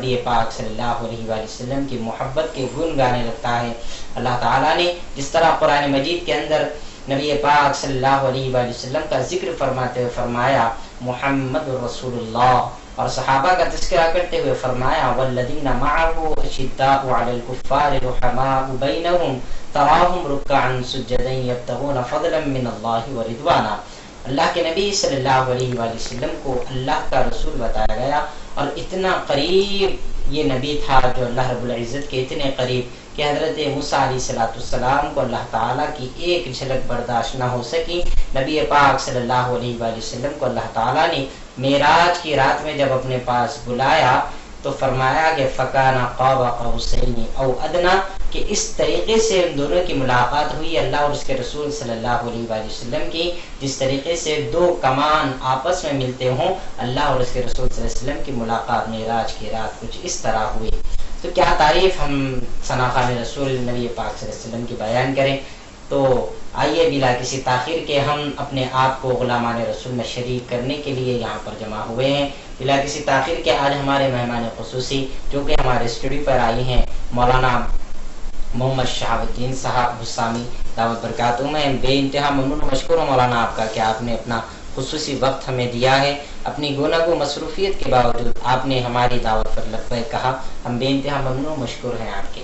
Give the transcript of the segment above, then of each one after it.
نبی پاک صلی اللہ علیہ وآلہ وسلم کی محبت کے گن گانے لگتا ہے۔ اللہ تعالیٰ نے جس طرح قرآن مجید کے اندر نبی پاک صلی اللہ علیہ وآلہ وسلم کا ذکر فرماتے ہوئے فرمایا محمد رسول اللہ، اور صحابہ کا تذکرہ کرتے ہوئے فرمایا والذین معه اشداء علی الکفار رحماء بینہم تراہم رکعا سجدا یبتغون فضلا من اللہ ورضوانا۔ اللہ کے نبی صلی اللہ علیہ وآلہ وسلم کو اللہ کا رسول بتایا گیا، اور اتنا قریب یہ نبی تھا جو اللہ رب العزت کے اتنے قریب کہ حضرت موسیٰ علیہ السلام کو اللہ تعالیٰ کی ایک جھلک برداشت نہ ہو سکی۔ نبی پاک صلی اللہ علیہ وآلہ وسلم کو اللہ تعالیٰ نے معراج کی رات میں جب اپنے پاس بلایا تو فرمایا کہ فَكَانَ قَابَ قَوْسَيْنِ أَوْ أَدْنَىٰ، کہ اس طریقے سے ان دونوں کی ملاقات ہوئی اللہ اور اس کے رسول صلی اللہ علیہ وآلہ وسلم کی، جس طریقے سے دو کمان آپس میں ملتے ہوں۔ اللہ اور اس کے رسول صلی اللہ علیہ وسلم کی ملاقات معراج کی رات کچھ اس طرح ہوئی۔ تو کیا تعریف ہم ثناء رسول نبی پاک صلی اللہ علیہ وسلم کی بیان کریں۔ تو آئیے بلا کسی تاخیر کے ہم اپنے آپ کو غلامان رسول میں شریک کرنے کے لیے یہاں پر جمع ہوئے ہیں۔ بلا کسی تاخیر کے آج ہمارے مہمان خصوصی جو کہ ہمارے اسٹوڈیو پر آئی ہیں مولانا محمد شہاب الدین صاحب حسامی دعوت برکاتہ میں بے انتہا ممنون و مشکور ہوں مولانا آپ کا کہ آپ نے اپنا خصوصی وقت ہمیں دیا ہے۔ اپنی گوناگو مصروفیت کے باوجود آپ نے ہماری دعوت پر لبیک کہا، ہم بے انتہا ممنون و مشکور ہیں آپ کے۔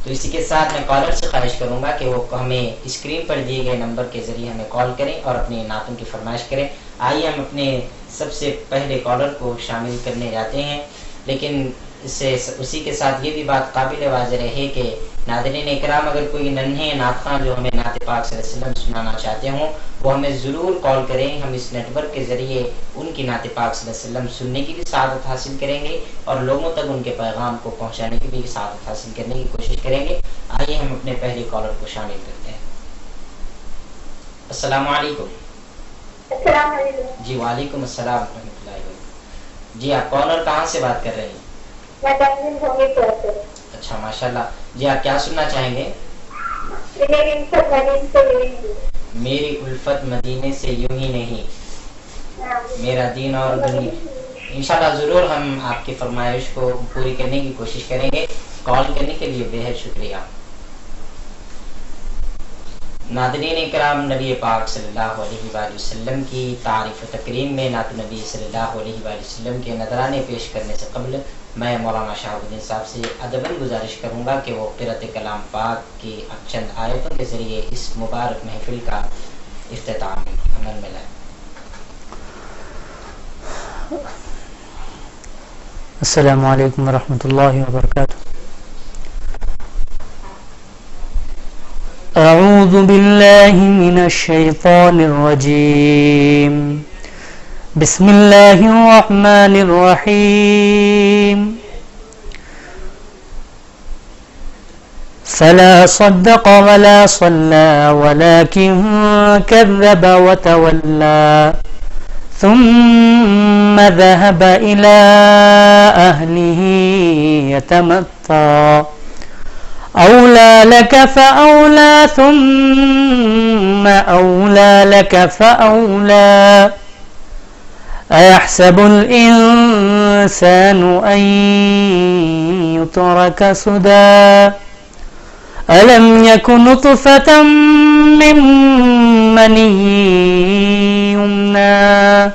تو اسی کے ساتھ میں کالر سے خواہش کروں گا کہ وہ ہمیں اسکرین پر دیے گئے نمبر کے ذریعے ہمیں کال کریں اور اپنے نعتوں کی فرمائش کریں۔ آئیے ہم اپنے سب سے پہلے کالر کو شامل کرنے جاتے ہیں، لیکن اسی کے ساتھ یہ بھی بات قابل واضح رہے کہ ناظرین اکرام اگر کوئی ننھے نعتخواں جو ہمیں نعت پاک صلی اللہ علیہ وسلم سنانا چاہتے ہوں وہ ہمیں ضرور کال کریں۔ ہم اس نیٹ ورک کے ذریعے ان کی نعت پاک صلی اللہ علیہ وسلم سننے کی بھی سعادت حاصل کریں گے اور لوگوں تک ان کے پیغام کو پہنچانے کی بھی سعادت حاصل کرنے کی کوشش کریں گے۔ آئیے ہم اپنے پہلے کالر کو شامل کرتے ہیں۔ السلام علیکم۔ السلام علیکم۔ جی وعلیکم السلام ورحمۃ اللہ وبرکاتہ۔ جی آپ کون اور کہاں سے بات کر رہے ہیں؟ میں تنظیم ہوگی سے۔ اچھا ماشاء اللہ۔ جی آپ کیا سننا چاہیں گے؟ میری الفت مدینے سے یوں ہی نہیں، میرا دین اور دنیا۔ انشاءاللہ ضرور ہم آپ کی فرمائش کو پوری کرنے کی کوشش کریں گے۔ کال کرنے کے لیے بے حد شکریہ۔ ناظرین اکرام، نبی پاک صلی اللہ علیہ وآلہ وسلم کی تعریف و تکریم میں نعت نبی صلی اللہ علیہ وآلہ وسلم کے نذرانے پیش کرنے سے قبل میں مولانا شہاب الدین صاحب سے ادباً گزارش کروں گا کہ وہ قرأت کلام پاک کی چند آیتوں کے ذریعے اس مبارک محفل کا اختتام عمل میں لائیں۔ السلام علیکم ورحمۃ اللہ وبرکاتہ۔ اعوذ باللہ من الشیطان الرجیم، بسم اللہ الرحمن الرحیم۔ فلا صدق ولا صلى ولكن كذب وتولى ثم ذهب إلى أهله يتمطى أولى لك فأولى ثم أولى لك فأولى أيحسب الإنسان أن يترك سدى ألم يكن نطفة من مني يمنى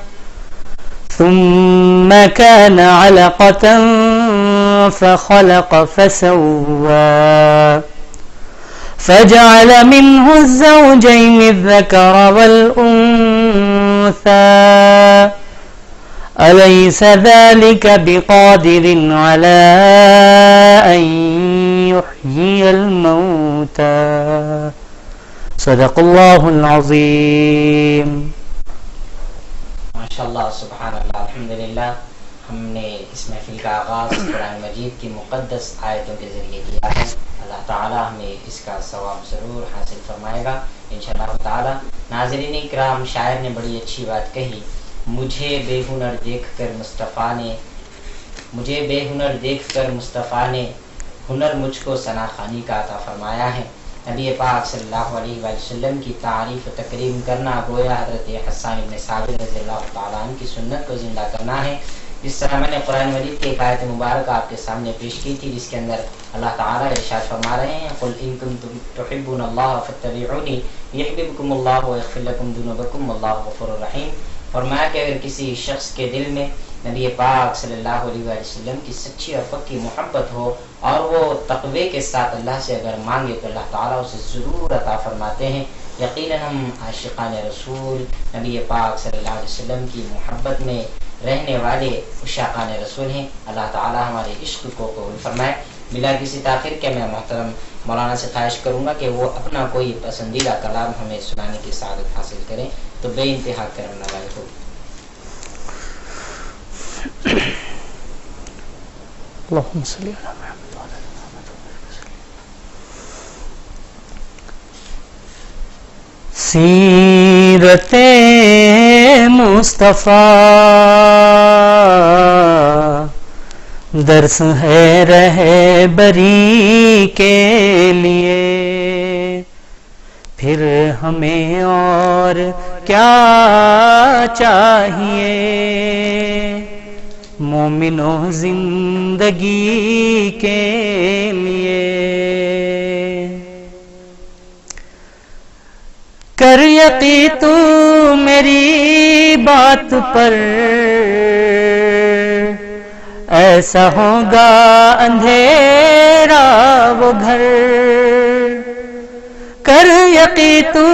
ثم كان علقة فخلق فسوى فجعل منه الزوجين الذكر والأنثى أليس ذلك بقادر على أن يحيي الموتى صدق الله العظيم۔ ماشاءاللہ سبحان اللہ الحمدللہ۔ ہم نے اس محفل کا آغاز قرآن مجید کی مقدس آیتوں کے ذریعے کیا ہے۔ اللہ تعالیٰ ہمیں اس کا ثواب ضرور حاصل فرمائے گا انشاءاللہ تعالیٰ۔ ناظرین اکرام، شاعر نے بڑی اچھی بات کہی، مجھے بے ہنر دیکھ کر مصطفیٰ نے ہنر مجھ کو ثنا خوانی کا عطا فرمایا ہے۔ نبی پاک صلی اللہ علیہ وآلہ وسلم کی تعریف و تکریم کرنا گویا حضرت حسان بن ثابت رضی اللہ تعالیٰ عنہ کی سنت کو زندہ کرنا ہے۔ جس طرح میں نے قرآن مجید کی ایک آیت مبارکہ آپ کے سامنے پیش کی تھی، جس کے اندر اللہ تعالیٰ ارشاد فرما رہے ہیں قل ان کنتم تحبون اللہ فاتبعونی یحببکم اللہ ویغفر لکم ذنوبکم واللہ غفور رحیم۔ فرمایا کہ اگر کسی شخص کے دل میں نبی پاک صلی اللہ علیہ وسلم کی سچی اور پکی محبت ہو اور وہ تقوی کے ساتھ اللہ سے اگر مانگے تو اللہ تعالیٰ اسے ضرور عطا فرماتے ہیں۔ یقیناً ہم عاشقان رسول نبی پاک صلی اللہ علیہ وسلم کی محبت میں رہنے والے عشاقان رسول ہیں۔ اللہ تعالیٰ ہمارے عشق کو قبول فرمائے۔ بلا کسی تاخیر کے میں محترم مولانا سے خواہش کروں گا کہ وہ اپنا کوئی پسندیدہ کلام ہمیں سنانے کی سعادت حاصل کریں تو بے انتہا کرم نواز ہو۔ اللهم صل على محمد وعلى آل محمد سیرت مصطفیٰ درس ہے رہبری کے لیے، پھر ہمیں اور کیا چاہیے مومنوں زندگی کے لیے۔ کر یقین تو میری بات پر، ایسا ہوگا اندھیرا وہ گھر۔ کر یقین تو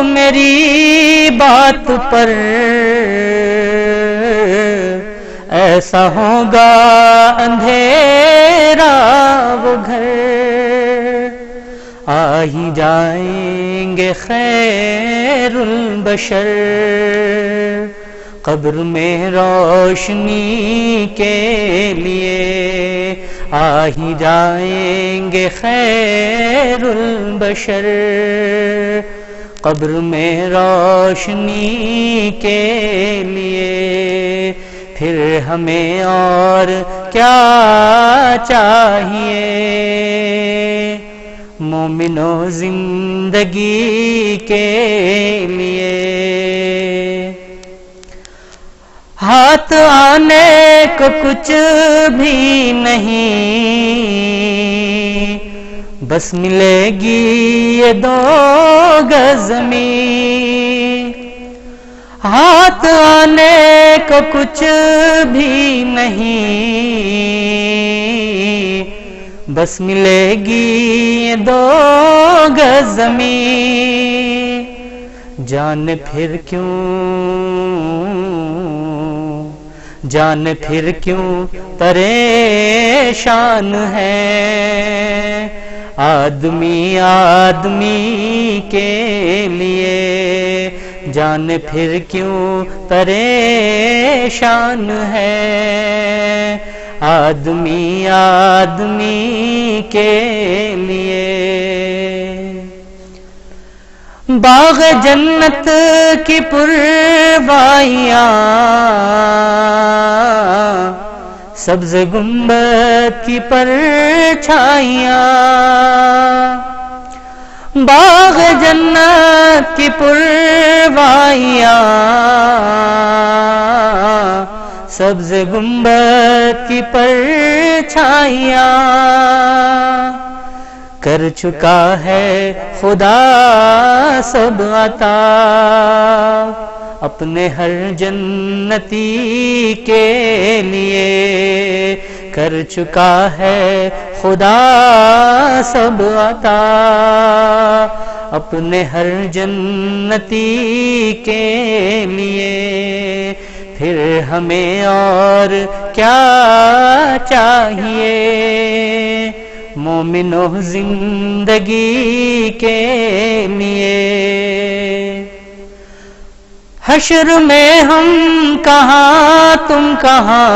میری بات پر، ایسا ہوگا اندھیرا وہ گھر۔ آ ہی جائیں گے خیر البشر قبر میں روشنی کے لیے۔ آ ہی جائیں گے خیر البشر قبر میں روشنی کے لیے، پھر ہمیں اور کیا چاہیے مومنوں زندگی کے لیے۔ ہاتھ آنے کو کچھ بھی نہیں، بس ملے گی یہ 2 گز زمین۔ ہاتھ آنے کو کچھ بھی نہیں، بس ملے گی یہ 2 گز زمین۔ جان پھر کیوں پریشان ہے، آدمی کے لیے۔ جان پھر کیوں پریشان ہے، آدمی کے لیے۔ باغ جنت کی پروائیاں، سبز گنبد کی پرچھائیاں۔ باغ جنت کی پروائیاں، سبز گنبد کی پرچھائیاں۔ کر چکا ہے خدا سب عطا اپنے ہر جنتی کے لیے۔ کر چکا ہے خدا سب عطا اپنے ہر جنتی کے لیے، پھر ہمیں اور کیا چاہیے مومنوں زندگی کے لیے۔ حشر میں ہم کہاں تم کہاں،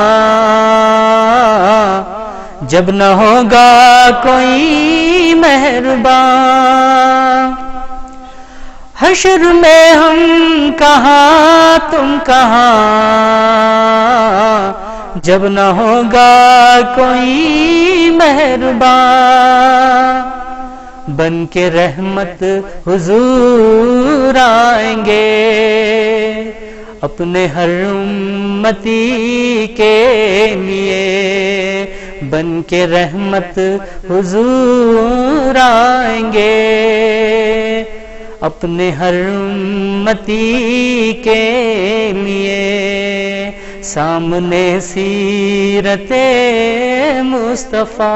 جب نہ ہوگا کوئی مہربان۔ حشر میں ہم کہاں تم کہاں، جب نہ ہوگا کوئی مہربان۔ بن کے رحمت حضور آئیں گے، اپنے ہر امتی کے لیے بن کے رحمت حضور آئیں گے، اپنے ہر امتی کے لیے سامنے سیرت مصطفیٰ،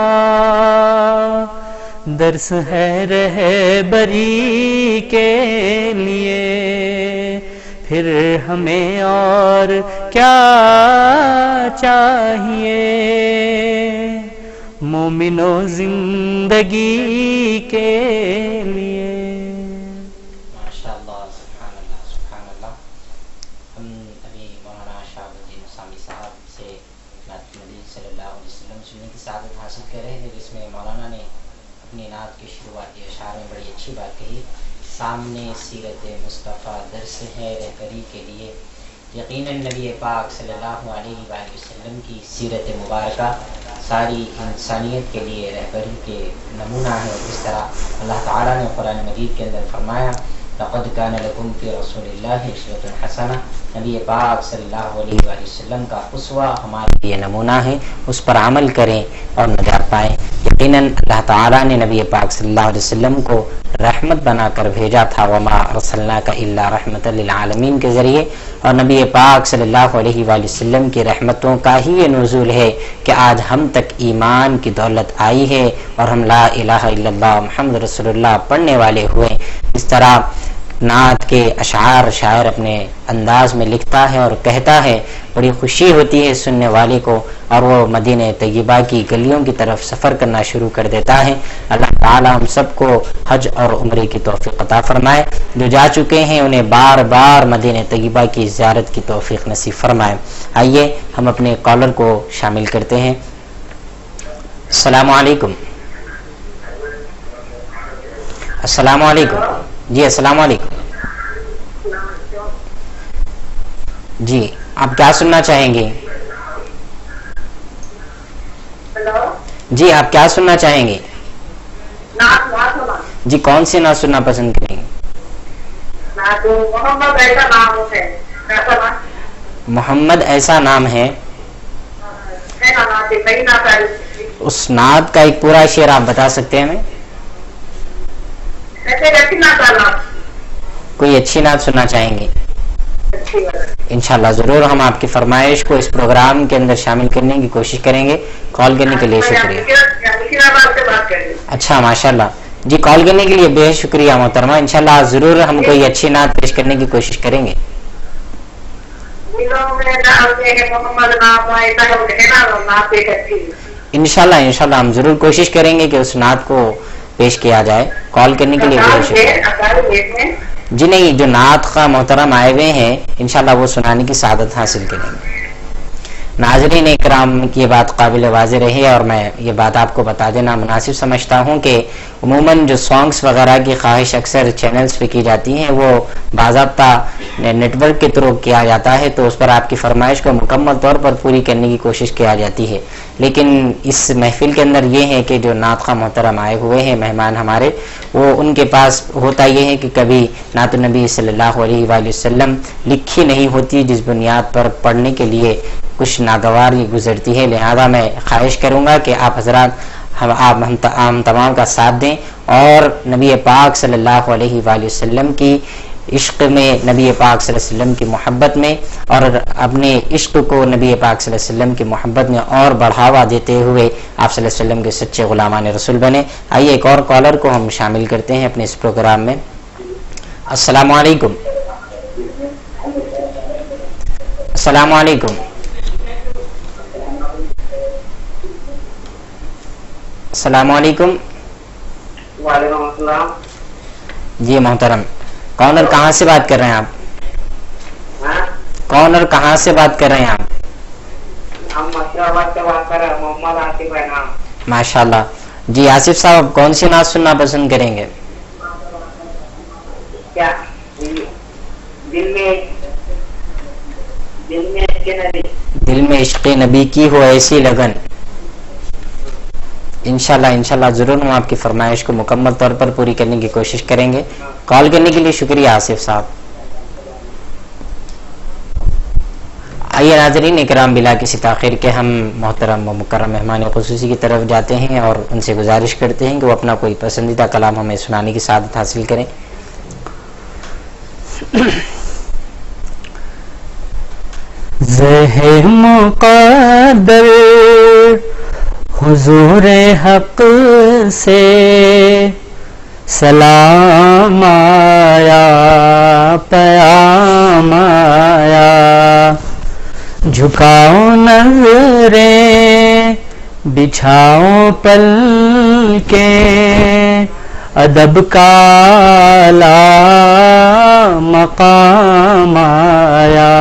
درس ہے رہبری کے لیے، پھر ہمیں اور کیا چاہیے مومنو زندگی کے لیے۔ ماشاء اللہ، سبحان اللہ، سبحان اللہ۔ ہم ابھی مولانا شہاب الدین اسامی صاحب سے نعت نبی صلی اللہ علیہ وسلم سننے کی سعادت حاصل کر رہے تھے، جس میں مولانا نے اپنی نعت کے شروعاتی اشعار میں بڑی اچھی بات کہی، سامنے سیرت مصطفیٰ درس ہے رہبری کے لیے۔ یقیناً نبی پاک صلی اللہ علیہ وآلہ وسلم کی سیرت مبارکہ ساری انسانیت کے لیے رہبری کے نمونہ ہے، اس طرح اللہ تعالیٰ نے قرآن مجید کے اندر فرمایا لقد كان لكم في رسول الله اسوة حسنہ، نبی پاک صلی اللہ علیہ وآلہ وسلم کا اسوہ ہمارے لیے نمونہ ہے، اس پر عمل کریں اور نجات پائیں۔ یقیناً اللہ تعالیٰ نے نبی پاک صلی اللہ علیہ وسلم کو رحمت بنا کر بھیجا تھا، وما ارسلناک الا رحمۃ للعالمین کے ذریعے، اور نبی پاک صلی اللہ علیہ وآلہ وسلم کی رحمتوں کا ہی یہ نزول ہے کہ آج ہم تک ایمان کی دولت آئی ہے اور ہم لا الہ الا اللہ محمد رسول اللہ پڑھنے والے ہوئے۔ اس طرح نعت کے اشعار شاعر اپنے انداز میں لکھتا ہے اور کہتا ہے، بڑی خوشی ہوتی ہے سننے والے کو، اور وہ مدینہ طیبہ کی گلیوں کی طرف سفر کرنا شروع کر دیتا ہے۔ اللہ تعالی ہم سب کو حج اور عمرے کی توفیق عطا فرمائے، جو جا چکے ہیں انہیں بار بار مدینہ طیبہ کی زیارت کی توفیق نصیب فرمائے۔ آئیے ہم اپنے کالر کو شامل کرتے ہیں۔ السلام علیکم۔ السلام علیکم۔ جی السلام علیکم۔ جی آپ کیا سننا چاہیں گے؟ جی آپ کیا سننا چاہیں گے؟ جی کون سی نعت سننا پسند کریں گے؟ محمد ایسا نام ہے، اس نعت کا ایک پورا شعر آپ بتا سکتے ہیں ہمیں؟ کوئی اچھی نعت سننا چاہیں گے؟ انشاءاللہ ضرور ہم آپ کی فرمائش کو اس پروگرام کے اندر شامل کرنے کی کوشش کریں گے۔ کال کرنے کے لیے شکریہ۔ اچھا ماشاءاللہ، جی کال کرنے کے لیے بے حد شکریہ محترمہ، انشاءاللہ ضرور ہم کوئی اچھی نعت پیش کرنے کی کوشش کریں گے۔ انشاءاللہ ہم ضرور کوشش کریں گے کہ اس نعت کو پیش کیا جائے۔ کال کرنے کے لیے بہت شکریہ۔ جی نہیں، جو نعت خواہ محترم آئے ہوئے ہیں انشاءاللہ وہ سنانے کی سعادت حاصل کریں گے۔ ناظرین اکرام کی یہ بات قابل واضح رہی، اور میں یہ بات آپ کو بتا دینا مناسب سمجھتا ہوں کہ عموماً جو سانگز وغیرہ کی خواہش اکثر چینلز پہ کی جاتی ہیں وہ باضابطہ نیٹ ورک کے تھرو کیا جاتا ہے، تو اس پر آپ کی فرمائش کو مکمل طور پر پوری کرنے کی کوشش کیا جاتی ہے۔ لیکن اس محفل کے اندر یہ ہے کہ جو نعت خواہ محترم آئے ہوئے ہیں مہمان ہمارے، وہ ان کے پاس ہوتا یہ ہے کہ کبھی نعت النبی صلی اللہ علیہ وآلہ وسلم لکھی نہیں ہوتی، جس بنیاد پر پڑھنے کے لیے کچھ ناگوار یہ گزرتی ہے، لہذا میں خواہش کروں گا کہ آپ حضرات ہم تمام کا ساتھ دیں اور نبی پاک صلی اللہ علیہ وآلہ وسلم کی عشق میں، نبی پاک صلی اللہ علیہ وسلم کی محبت میں، اور اپنے عشق کو نبی پاک صلی اللہ علیہ وسلم کی محبت میں اور بڑھاوا دیتے ہوئے آپ صلی اللہ علیہ وسلم کے سچے غلامان رسول بنے۔ آئیے ایک اور کالر کو ہم شامل کرتے ہیں اپنے اس پروگرام میں۔ السلام علیکم۔ السلام علیکم۔ السلام علیکم۔ وعلیکم السلام۔ جی محترم، کون اور کہاں سے بات کر رہے ہیں آپ؟ کون اور کہاں سے بات کر رہے ہیں آپ؟ ہم مشراباد سے بات کر رہے ہیں، محمد آصف ہے نام۔ ماشاءاللہ۔ جی آصف صاحب کون سی نعت سننا پسند کریں گے؟ کیا دل میں عشق نبی کی ہو ایسی لگن۔ انشاءاللہ ضرور ہم آپ کی فرمائش کو مکمل طور پر پوری کرنے کی کوشش کریں گے۔ کال کرنے کے لیے شکریہ آصف صاحب۔ آئیے ناظرین اکرام، بلا کسی تاخیر کے ہم محترم و مکرم مہمان خصوصی کی طرف جاتے ہیں اور ان سے گزارش کرتے ہیں کہ وہ اپنا کوئی پسندیدہ کلام ہمیں سنانے کی سعادت حاصل کریں۔ ذہ مقدر حضور حق سے سلام آیا، پیام آیا، جھکاؤ نظریں بچھاؤ پلکیں، ادب کا اعلیٰ مقام آیا۔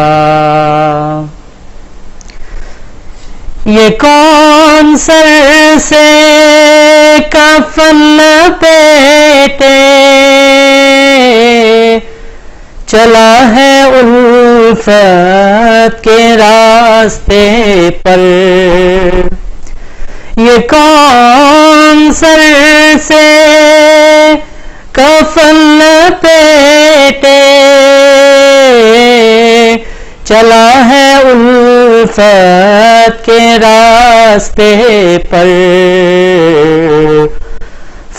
یہ کون سر سے کفن لپیٹے چلا ہے الفت کے راستے پر، یہ کون سر سے کفن لپیٹے چلا ہے الفت کے راستے پر،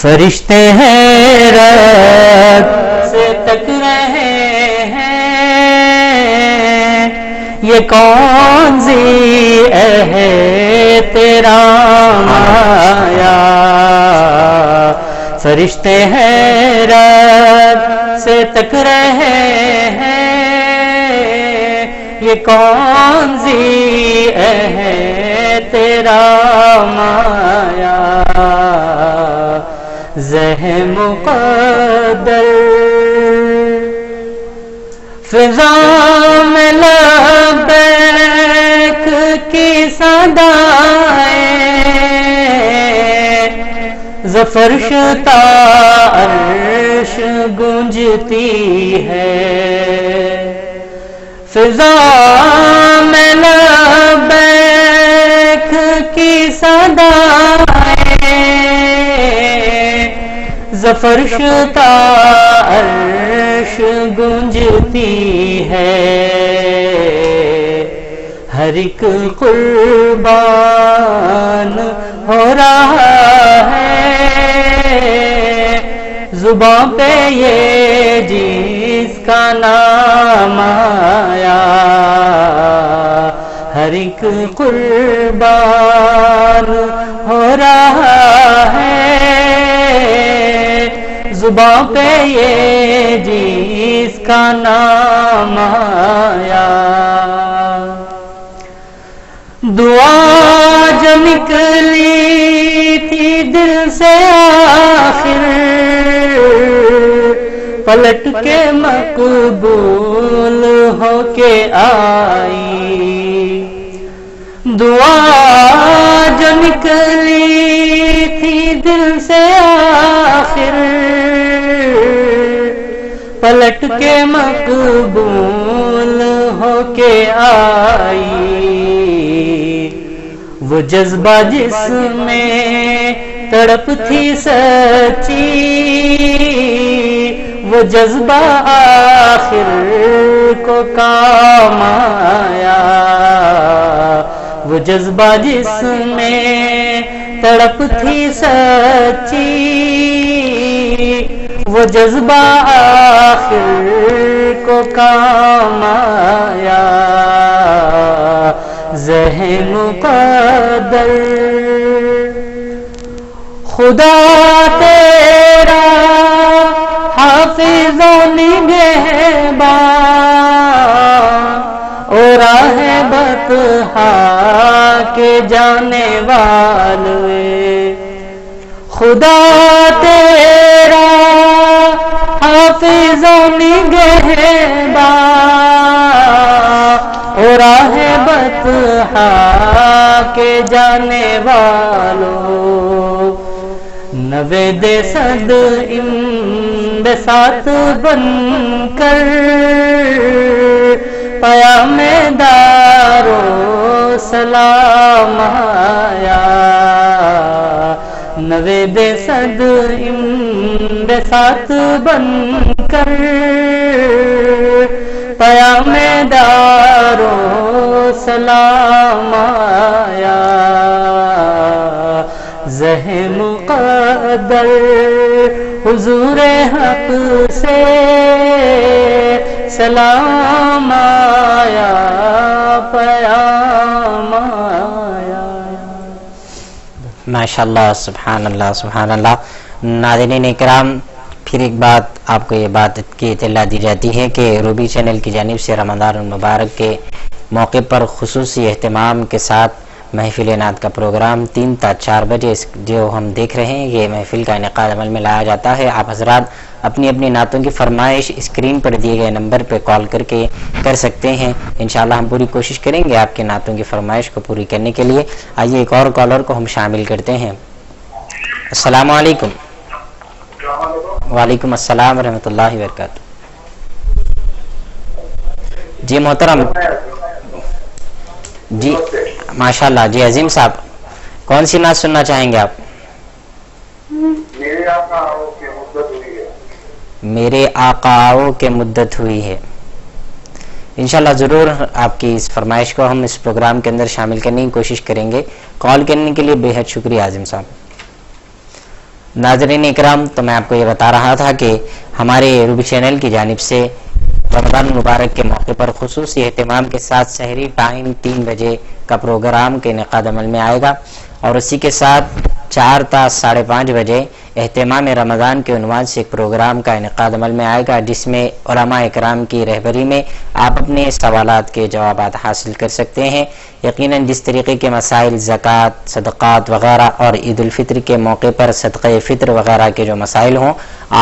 فرشتے حیرت سے تک رہے ہیں، یہ کون سی ہے تیرا مایا، فرشتے حیرت سے تک رہے ہیں، یہ کون سی ہے تیرا مایا، ذہ مقدر فضا میں لبیک کی صدائیں، زفرشتا عرش گونجتی ہے، فضا میں لبیک کی صدائیں، زفرشتا عرش گونجتی ہے، ہر ایک قربان ہو رہا ہے، زباں پہ یہ جس کا نام آیا، ہر ایک قربان ہو رہا ہے، زباں پہ یہ جس کا نام آیا، دعا جو نکلی تھی دل سے آخر پلٹ کے مقبول ہو کے آئی، دعا جو نکلی تھی دل سے آخر پلٹ کے مقبول ہو کے آئی، وہ جذبہ جس میں تڑپ تھی سچی، وہ جذبہ آخر کو کام آیا، وہ جذبہ جس میں تڑپ تھی سچی، وہ جذبہ آخر کو کام آیا، ذہ مقدر خدا تیرا حافظ و نگہباں، اور راہ بطحا کے جانے والے، خدا تیرا حافظ و نگہباں، اور راہ بطحا کے جانے والوں، نوید صد انبساط بن کر پیام دارو سلام آیا، نوید صد انبساط بن کر پیامدارو سلام آیا، زہ مقدر حضور حق سے سلام آیا، پیام آیا۔ ماشاءاللہ، سبحان اللہ، سبحان اللہ۔ ناظرین اکرام، پھر ایک بات آپ کو یہ بات کی اطلاع دی جاتی ہے کہ روبی چینل کی جانب سے رمضان المبارک کے موقع پر خصوصی اہتمام کے ساتھ محفل نعت کا پروگرام 3 تا 4 بجے جو ہم دیکھ رہے ہیں، یہ محفل کا انعقاد عمل میں لایا جاتا ہے۔ آپ حضرات اپنی اپنی نعتوں کی فرمائش اسکرین پر دیے گئے نمبر پہ کال کر کے کر سکتے ہیں۔ انشاءاللہ ہم پوری کوشش کریں گے آپ کے نعتوں کی فرمائش کو پوری کرنے کے لیے۔ آئیے ایک اور کالر کو ہم شامل کرتے ہیں۔ السلام علیکم۔ وعلیکم السلام ورحمۃ اللہ وبرکاتہ۔ جی محترم، جی ماشاءاللہ، جی عظیم صاحب، کون سی نعت سننا چاہیں گے آپ؟ میرے آقاؤں کی مدت ہوئی ہے۔ میرے آقاؤں کے مدت ہوئی ہے۔ انشاءاللہ ضرور آپ کی اس فرمائش کو ہم اس پروگرام کے اندر شامل کرنے کی کوشش کریں گے۔ کال کرنے کے لیے بے حد شکریہ عظیم صاحب۔ ناظرین اکرام، تو میں آپ کو یہ بتا رہا تھا کہ ہمارے روبی چینل کی جانب سے رمضان مبارک کے موقع پر خصوصی اہتمام کے ساتھ سحری ٹائم 3 بجے کا پروگرام کے انعقاد عمل میں آئے گا، اور اسی کے ساتھ 4 تا 5:30 بجے اہتمام رمضان کے عنوان سے ایک پروگرام کا انعقاد عمل میں آئے گا، جس میں علماء اکرام کی رہبری میں آپ اپنے سوالات کے جوابات حاصل کر سکتے ہیں۔ یقیناً جس طریقے کے مسائل زکوٰۃ، صدقات وغیرہ اور عید الفطر کے موقع پر صدقہ فطر وغیرہ کے جو مسائل ہوں،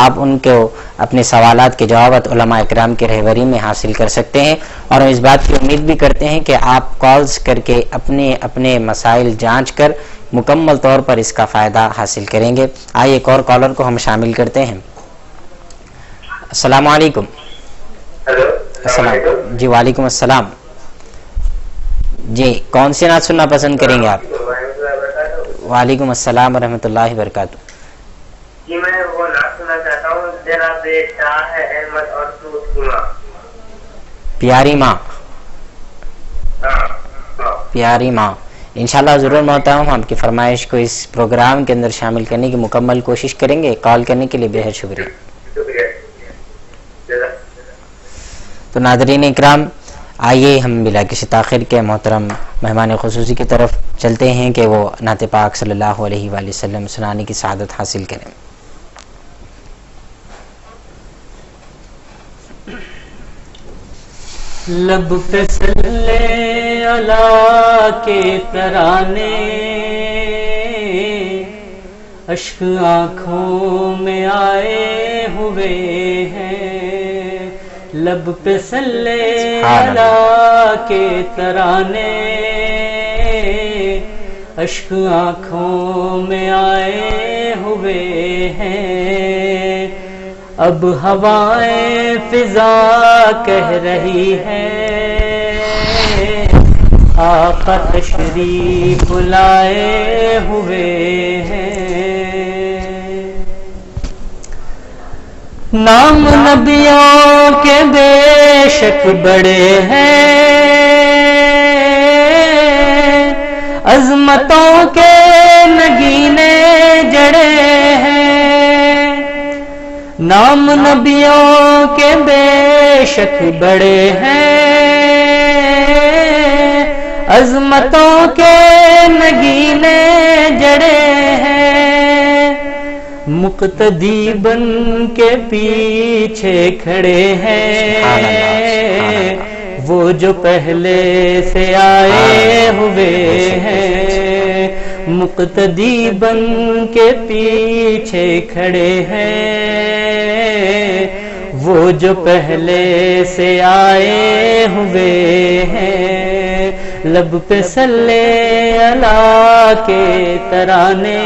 آپ ان کو اپنے سوالات کے جوابات علماء اکرام کی رہبری میں حاصل کر سکتے ہیں، اور ہم اس بات کی امید بھی کرتے ہیں کہ آپ کالز کر کے اپنے مسائل جانچ کر مکمل طور پر اس کا فائدہ حاصل کریں گے۔ آئیے ایک اور کالر کو ہم شامل کرتے ہیں۔ السلام علیکم۔ السلام، جی وعلیکم السلام۔ جی کون سی نعت سننا پسند کریں گے آپ؟ وعلیکم السلام ورحمۃ اللہ وبرکاتہ۔ جی میں وہ نعت سننا چاہتا ہوں، جناب شاہ احمد اور سود کی ماں۔ پیاری ماں، پیاری ماں۔ انشاءاللہ ضرور محترم، ہم آپ کی فرمائش کو اس پروگرام کے اندر شامل کرنے کی مکمل کوشش کریں گے۔ کال کرنے کے لیے بے حد شکریہ۔ تو ناظرین اکرام، آئیے ہم بلا کسی تاخیر کے محترم مہمان خصوصی کی طرف چلتے ہیں کہ وہ نعت پاک صلی اللہ علیہ وآلہ وسلم سنانے کی سعادت حاصل کریں۔ لب پہ صلی اللہ کے ترانے، اشک آنکھوں میں آئے ہوئے ہیں، لب پہ صلی اللہ کے ترانے، اشک آنکھوں میں آئے ہوئے ہیں، اب ہوائیں فضا کہہ رہی ہے، آقا تشریف لائے ہوئے ہیں، نام نبیوں کے بے شک بڑے ہیں، عظمتوں کے نگینے جڑے ہیں، نام نبیوں کے بے شک بڑے ہیں، عظمتوں کے نگینے جڑے ہیں، مقتدی بن کے پیچھے کھڑے ہیں، وہ جو پہلے سے آئے ہوئے ہیں، مقتدی بن کے پیچھے کھڑے ہیں، وہ جو پہلے سے آئے ہوئے ہیں، لب پہ صلی اللہ کے ترانے،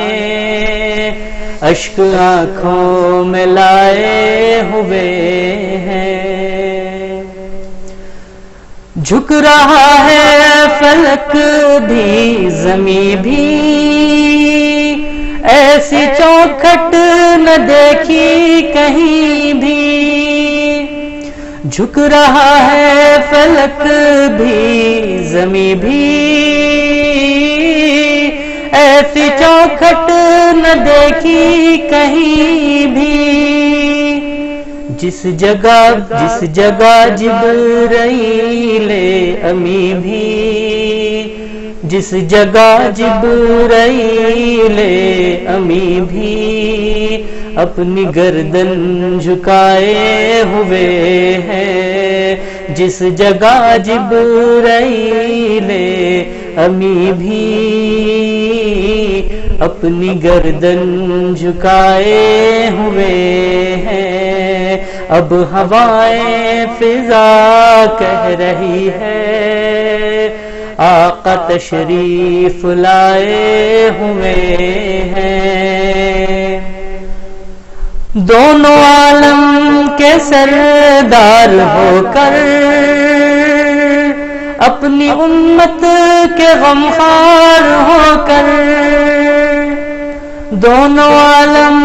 اشک آنکھوں میں لائے ہوئے ہیں، جھک رہا ہے فلک بھی زمین بھی، ایسی چوکھٹ نہ دیکھی کہیں بھی، جھک رہا ہے فلک بھی زمیں بھی، ایسی چوکھٹ نہ دیکھی کہیں بھی، جس جگہ جبرائیل امی بھی، جس جگہ جبرائیل امی بھی اپنی گردن جھکائے ہوئے ہیں، جس جگہ جبرائیل امی بھی اپنی گردن جھکائے ہوئے ہیں۔ اب ہوائیں فضا کہہ رہی ہے آقا تشریف لائے ہوئے ہیں، دونوں عالم کے سردار ہو کر اپنی امت کے غمخوار ہو کر، دونوں عالم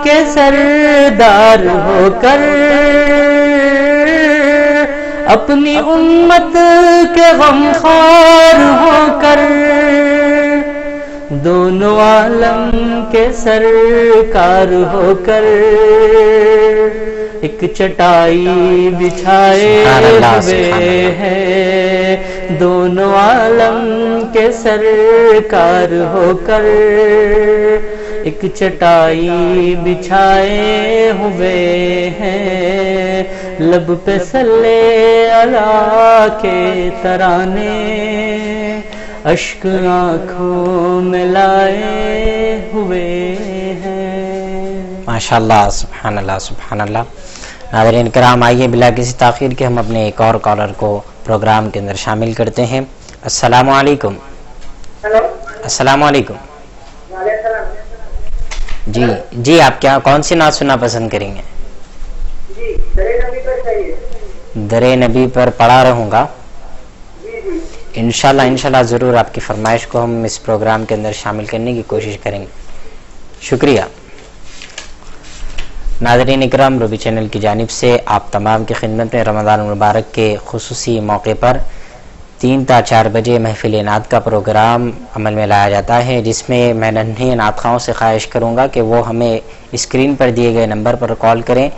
کے سردار ہو کر اپنی امت کے غمخوار ہو کر، دونوں عالم کے سرکار ہو کر ایک چٹائی بچھائے ہوئے ہیں، دونوں عالم کے سرکار ہو کر ایک چٹائی بچھائے ہوئے ہیں، لب پہ صلی اللہ کے ترانے اشک آنکھوں میں لائے ہوئے ہیں۔ ماشاءاللہ، سبحان اللہ سبحان اللہ۔ ناظرین کرام، آئیے بلا کسی تاخیر کے ہم اپنے ایک اور کالر کو پروگرام کے اندر شامل کرتے ہیں۔ السلام علیکم۔ ہلو، السلام علیکم۔ وعلیکم السلام۔ جی آپ کیا کون سی نعت سننا پسند کریں گے؟ جی، درے نبی پر چاہیے۔ درے نبی پر پڑھا رہوں گا جی جی انشاءاللہ ضرور آپ کی فرمائش کو ہم اس پروگرام کے اندر شامل کرنے کی کوشش کریں گے۔ شکریہ۔ ناظرین اکرام، روبی چینل کی جانب سے آپ تمام کی خدمت میں رمضان المبارک کے خصوصی موقع پر 3 تا 4 بجے محفل نعت کا پروگرام عمل میں لایا جاتا ہے، جس میں میں ننھے نعت خواہوں سے خواہش کروں گا کہ وہ ہمیں اسکرین پر دیے گئے نمبر پر کال کریں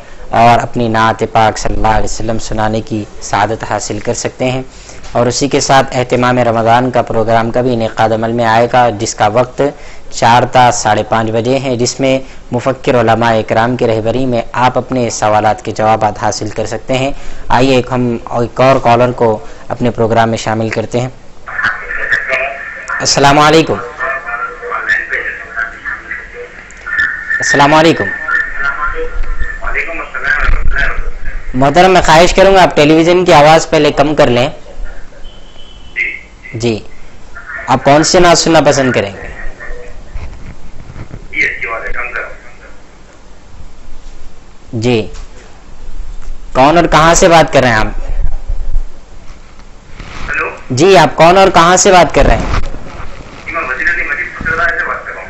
اور اپنی نعت پاک صلی اللہ علیہ وسلم سنانے کی سعادت حاصل کر سکتے ہیں۔ اور اسی کے ساتھ اہتمام رمضان کا پروگرام کا بھی انعقاد عمل میں آئے گا، جس کا وقت 4 تا 5:30 بجے ہے، جس میں مفکر علماء اکرام کی رہبری میں آپ اپنے سوالات کے جوابات حاصل کر سکتے ہیں۔ آئیے ہم ایک اور کالر کو اپنے پروگرام میں شامل کرتے ہیں۔ السلام علیکم۔ السلام علیکم۔ محترم، میں خواہش کروں گا آپ ٹیلی ویژن کی آواز پہلے کم کر لیں۔ جی، آپ کون سے نعت سننا پسند کریں گے؟ جی، کون اور کہاں سے بات کر رہے ہیں آپ؟ جی، آپ کون اور کہاں سے بات کر رہے ہیں؟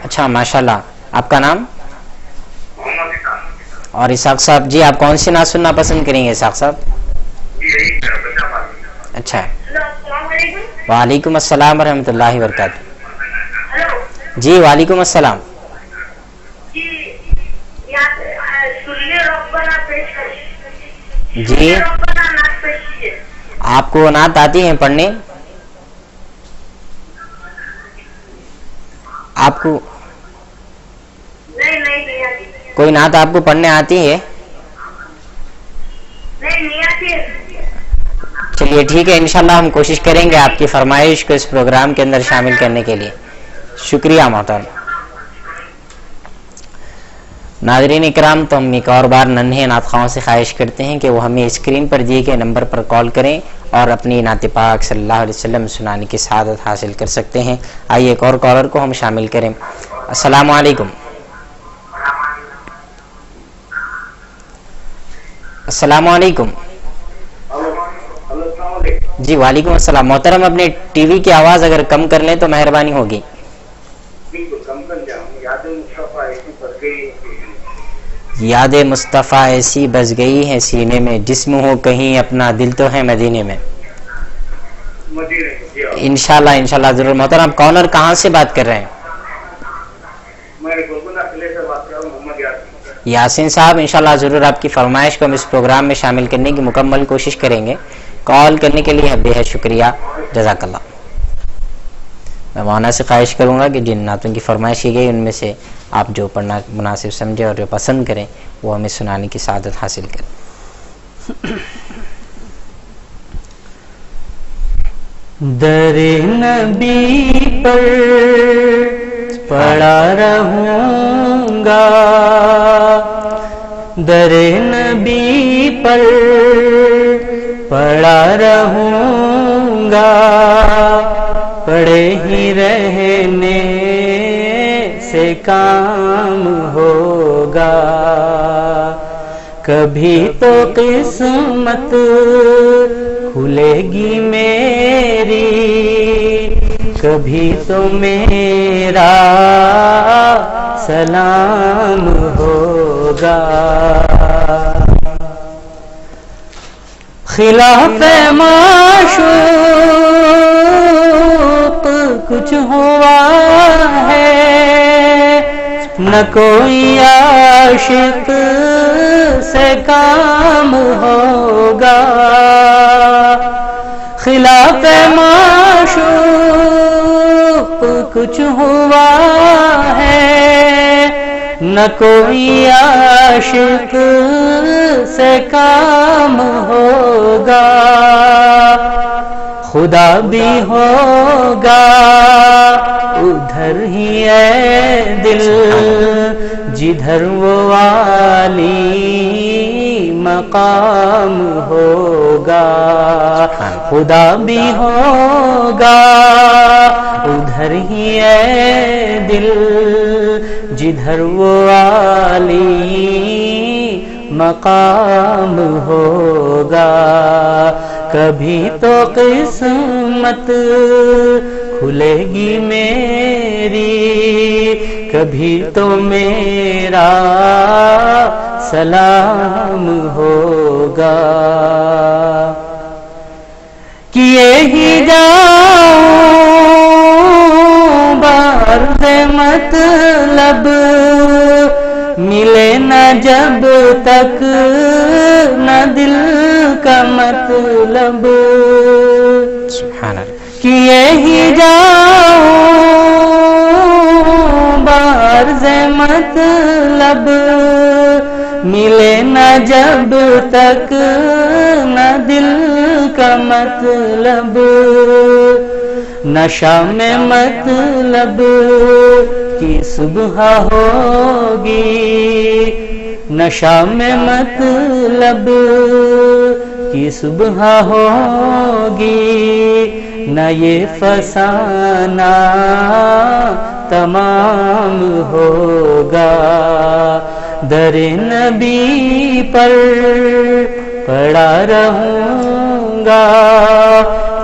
اچھا، ماشاءاللہ۔ آپ کا نام؟ اور اسحاق صاحب جی، آپ کون سی نعت سننا پسند کریں گے اسحاق صاحب؟ اچھا، وعلیکم السلام ورحمۃ اللہ وبرکاتہ۔ جی، وعلیکم السلام۔ جی، آپ کو نعت آتی ہیں پڑھنے؟ آپ کو کوئی نعت آپ کو پڑھنے آتی ہے؟ چلیے ٹھیک ہے، انشاءاللہ ہم کوشش کریں گے آپ کی فرمائش کو اس پروگرام کے اندر شامل کرنے کے لیے۔ شکریہ محترم۔ ناظرین اکرام، تو ہم ایک اور بار ننھے نعت خواہوں سے خواہش کرتے ہیں کہ وہ ہمیں اسکرین پر دیے گئے نمبر پر کال کریں اور اپنی نعت پاک صلی اللہ علیہ وسلم سنانے کی سعادت حاصل کر سکتے ہیں۔ آئیے ایک اور کالر کو ہم شامل کریں۔ السلام علیکم۔ السلام علیکم۔ جی، وعلیکم السلام۔ محترم، اپنے ٹی وی کی آواز اگر کم کر لیں تو مہربانی ہوگی۔ یاد مصطفیٰ ایسی بس گئی ہے سینے میں، جسم ہو کہیں اپنا دل تو ہے مدینے میں. انشاءاللہ ضرور. محترم کالر کہاں سے بات کر رہے ہیں؟ یاسین صاحب انشاءاللہ ضرور آپ کی فرمائش کو ہم اس پروگرام میں شامل کرنے کی مکمل کوشش کریں گے. کال کرنے کے لیے بے حد شکریہ، جزاک اللہ. میں مولانا سے خواہش کروں گا کہ جن نعتوں کی فرمائش کی گئی ان میں سے آپ جو پڑھنا مناسب سمجھیں اور جو پسند کریں وہ ہمیں سنانے کی سعادت حاصل کریں. در نبی پر پڑا رہوں گا، در نبی پر پڑا رہوں گا، پڑے ہی رہنے سے کام ہوگا. کبھی تو قسمت کھلے گی میری، کبھی تو میرا سلام ہوگا. خلاف معشوق کچھ ہوا ہے، نہ کوئی عاشق سے کام ہوگا. خلاف معشوق کچھ ہوا ہے، نہ کوئی عاشق سے کام ہوگا. خدا بھی ہوگا ادھر ہی ہے دل جدھر وہ والی مقام ہوگا. خدا بھی ہوگا ادھر ہی ہے دل جدھر وہ والی مقام ہوگا. کبھی تو قسمت کھلے گی میری، کبھی تو میرا سلام ہوگا. کیے ہی جاؤں بعرض مطلب، ملے نہ جب تک نہ دل کا مطلب. سبحان اللہ. کیے ہی جاؤں بعرض مطلب، ملے نہ جب تک نہ دل کا مطلب. نشہ میں مطلب کی صبح ہوگی، نشہ میں مطلب کی صبح ہوگی. نہ یہ فسانہ تمام ہوگا. در نبی پر پڑا رہوں گا،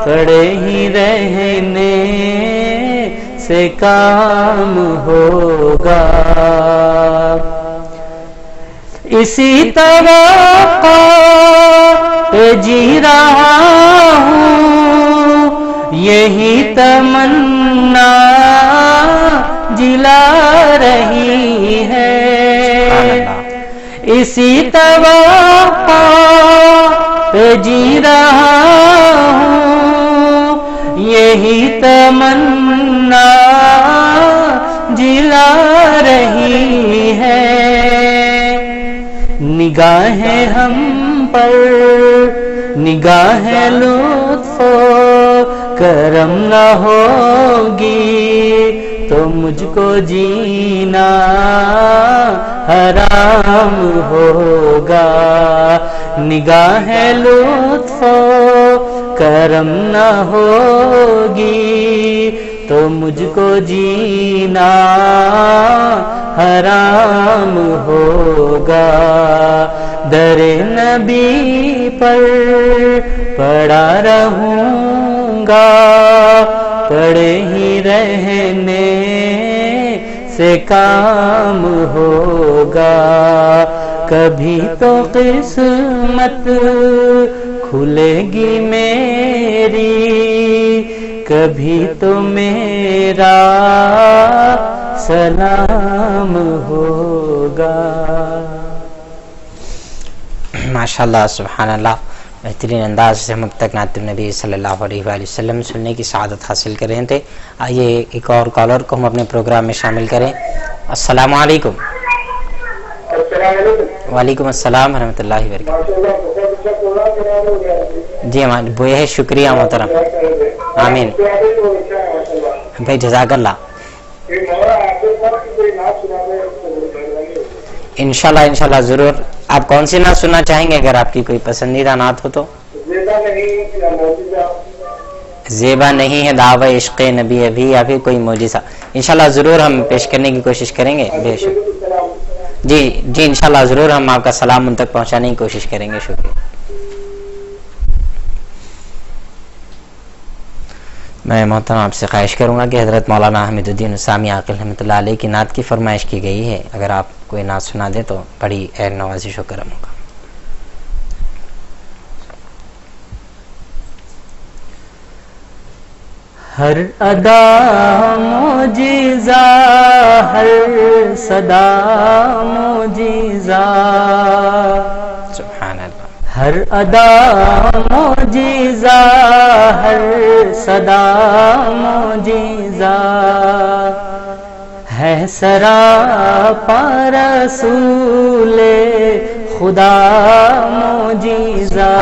پڑے ہی رہنے سے کام ہوگا. اسی توقع پہ جی رہا ہوں، یہی تمنا جلا رہی ہے. اسی توقع پہ جی رہا ہوں، یہی تمنا جلا رہی ہے. نگاہیں ہم پر نگاہ لطف و کرم نہ ہوگی تو مجھ کو جینا حرام ہوگا. نگاہ لطف و کرم نہ ہوگی تو مجھ کو جینا حرام ہوگا. در نبی پر پڑا رہوں گا، پڑے ہی رہنے سے کام ہوگا، کبھی تو قسمت کھلے گی میری، کبھی تو میرا سلام ہوگا۔ ماشاءاللہ سبحان اللہ، بہترین انداز سے ہم اب تک نعت النبی صلی اللہ علیہ وآلہ وسلم سننے کی سعادت حاصل کر رہے تھے۔ آئیے ایک اور کالر کو ہم اپنے پروگرام میں شامل کریں۔ السلام علیکم۔ السلام علیکم۔ وعلیکم السلام ورحمۃ اللہ وبرکاتہ۔ جی بہت شکریہ محترم، آمین بھائی، جزاک اللہ۔ انشاءاللہ ضرور۔ آپ کون سی نعت سننا چاہیں گے؟ اگر آپ کی کوئی پسندیدہ نعت ہو تو۔ زیبا نہیں ہے دعوی عشق نبی ابھی، یا پھر کوئی معجزہ، انشاءاللہ ضرور ہم پیش کرنے کی کوشش کریں گے۔ بے شک جی انشاءاللہ ضرور ہم آپ کا سلام ان تک پہنچانے کی کوشش کریں گے۔ شکریہ۔ میں محترم آپ سے خواہش کروں گا کہ حضرت مولانا حمید الدین اسامی عاقل رحمۃ اللہ علیہ کی نعت کی فرمائش کی گئی ہے، اگر آپ کوئی نعت سنا دیں تو بڑی خیر نوازش و کرم ہوگا۔ ہر ادا معجزہ، ہر صدا معجزہ، سبحان اللہ۔ ہر ادا معجزہ، ہر صدا معجزہ، ہے سراپا رسول خدا معجزہ،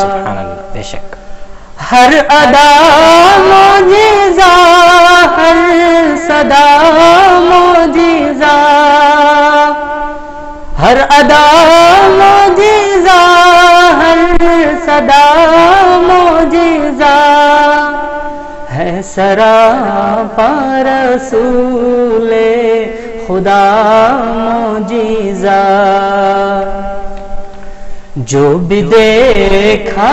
سبحان اللہ، بے شک۔ ہر ادا معجزہ، ہر صدا معجزہ، ہر ادا معجزہ، ہر صدا معجزہ، ہے سراپا رسول خدا معجزہ، جو بھی دیکھا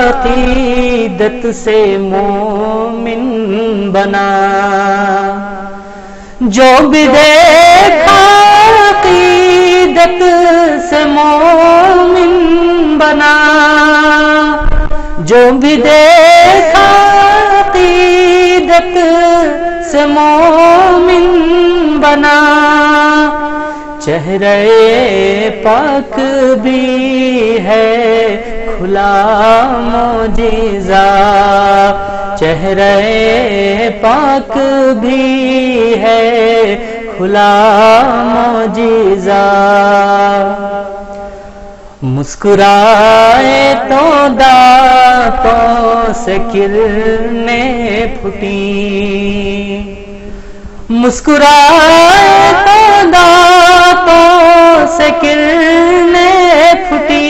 عقیدت سے مومن بنا، جو بھی دیکھا عقیدت سے مومن بنا، جو بھی دیکھا عقیدت سے مومن بنا، چہرے پاک بھی ہے کھلا معجزہ، چہرے پاک بھی ہے کھلا معجزہ، مسکرائے تو دانتوں سے کرنیں پھٹی، مسکرائے تو دانتوں سے کرنیں پھٹی،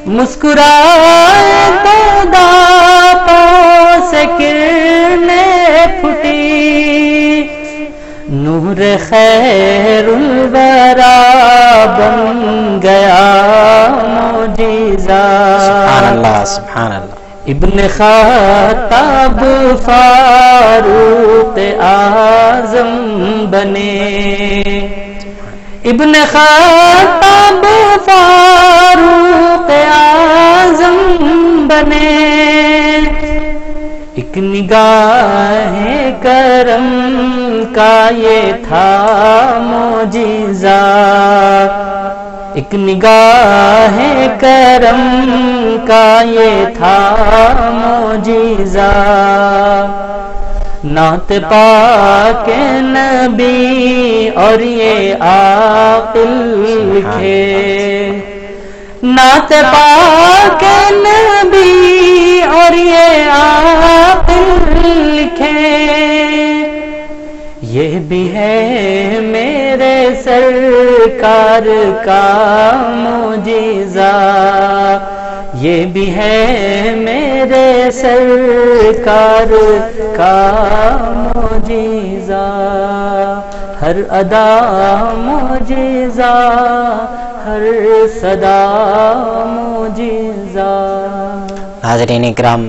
مسکرائے تو دانتوں سے کرنیں پھٹی، نور خیر الورا بن گیا معجزہ، سبحان اللہ سبحان اللہ۔ ابن خطاب فاروق اعظم بنے، ابن خطاب فاروق اعظم بنے، ایک نگاہ کرم کا یہ تھا معجزہ، ایک نگاہ کرم کا یہ تھا معجزہ، نعت پاک نبی اور یہ عاقل لکھے، نعت پاک نبی اور یہ عاقل لکھے، یہ بھی ہے میرے سرکار کا معجزہ، یہ بھی ہے میرے سرکار کا معجزہ، ہر ادا معجزہ، ہر صدا معجزہ۔ حاضرین اکرام،